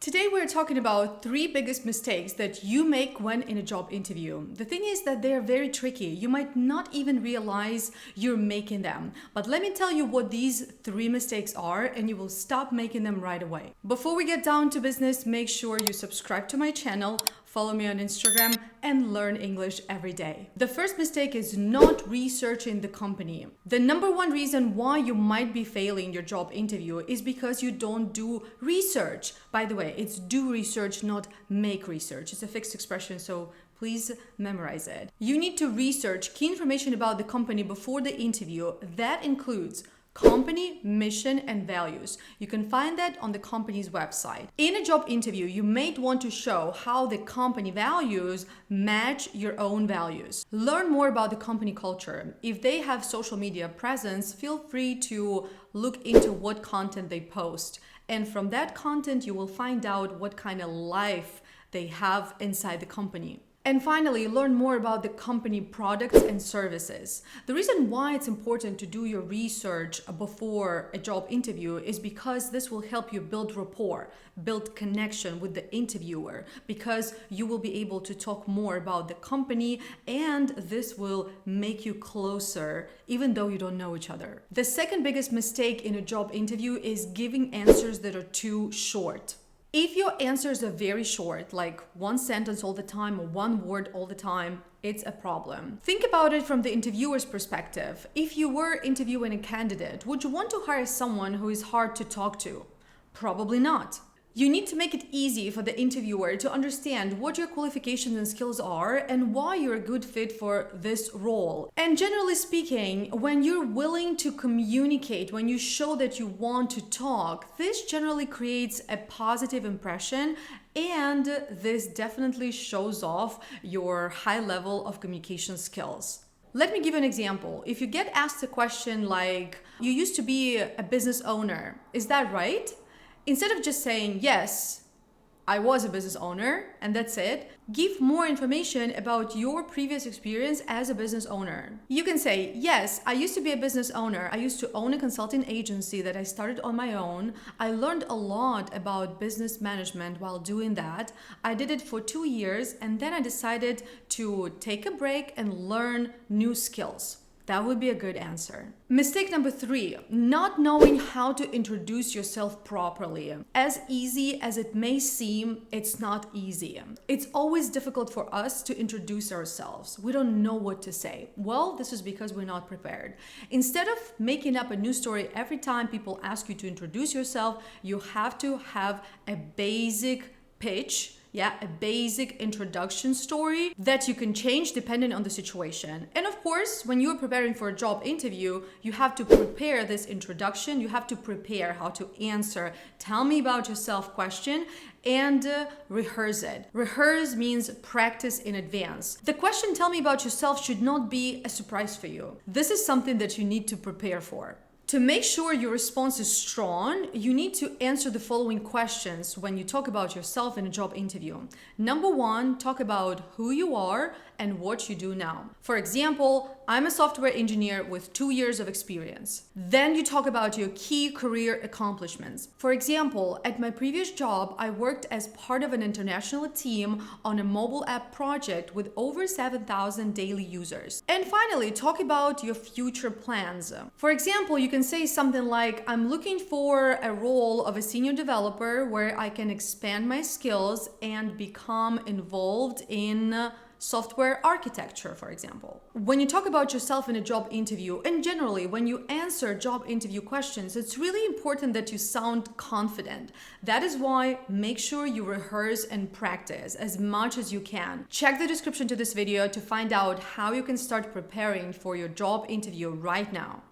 Today we're talking about 3 biggest mistakes that you make when in a job interview. The thing is that they're very tricky. You might not even realize you're making them. But let me tell you what these 3 mistakes are and you will stop making them right away. Before we get down to business, make sure you subscribe to my channel, follow me on Instagram, and learn English every day. The first mistake is not researching the company. The number one reason why you might be failing your job interview is because you don't do research. By the way, it's do research, not make research. It's a fixed expression, so please memorize it. You need to research key information about the company before the interview. That includes company, mission, and values. You can find that on the company's website. In a job interview, you may want to show how the company values match your own values. Learn more about the company culture. If they have social media presence, feel free to look into what content they post. And from that content, you will find out what kind of life they have inside the company. And finally, learn more about the company products and services. The reason why it's important to do your research before a job interview is because this will help you build rapport, build connection with the interviewer, because you will be able to talk more about the company and this will make you closer even though you don't know each other. The second biggest mistake in a job interview is giving answers that are too short. If your answers are very short, like one sentence all the time or one word all the time, it's a problem. Think about it from the interviewer's perspective. If you were interviewing a candidate, would you want to hire someone who is hard to talk to? Probably not. You need to make it easy for the interviewer to understand what your qualifications and skills are and why you're a good fit for this role. And generally speaking, when you're willing to communicate, when you show that you want to talk, this generally creates a positive impression and this definitely shows off your high level of communication skills. Let me give you an example. If you get asked a question like, you used to be a business owner, is that right? Instead of just saying, yes, I was a business owner, and that's it, give more information about your previous experience as a business owner. You can say, yes, I used to be a business owner. I used to own a consulting agency that I started on my own. I learned a lot about business management while doing that. I did it for 2 years, and then I decided to take a break and learn new skills. That would be a good answer. Mistake number 3, not knowing how to introduce yourself properly. As easy as it may seem, it's not easy. It's always difficult for us to introduce ourselves. We don't know what to say. Well, this is because we're not prepared. Instead of making up a new story every time people ask you to introduce yourself, you have to have a basic pitch. A basic introduction story that you can change depending on the situation. And of course, when you're preparing for a job interview, you have to prepare this introduction. You have to prepare how to answer, tell me about yourself question, and rehearse it. Rehearse means practice in advance. The question, tell me about yourself, should not be a surprise for you. This is something that you need to prepare for. To make sure your response is strong, you need to answer the following questions when you talk about yourself in a job interview. Number 1, talk about who you are and what you do now. For example, I'm a software engineer with 2 years of experience. Then you talk about your key career accomplishments. For example, at my previous job, I worked as part of an international team on a mobile app project with over 7,000 daily users. And finally, talk about your future plans. For example, you can say something like, I'm looking for a role of a senior developer where I can expand my skills and become involved in software architecture, for example. When you talk about yourself in a job interview, and generally when you answer job interview questions, it's really important that you sound confident. That is why make sure you rehearse and practice as much as you can. Check the description to this video to find out how you can start preparing for your job interview right now.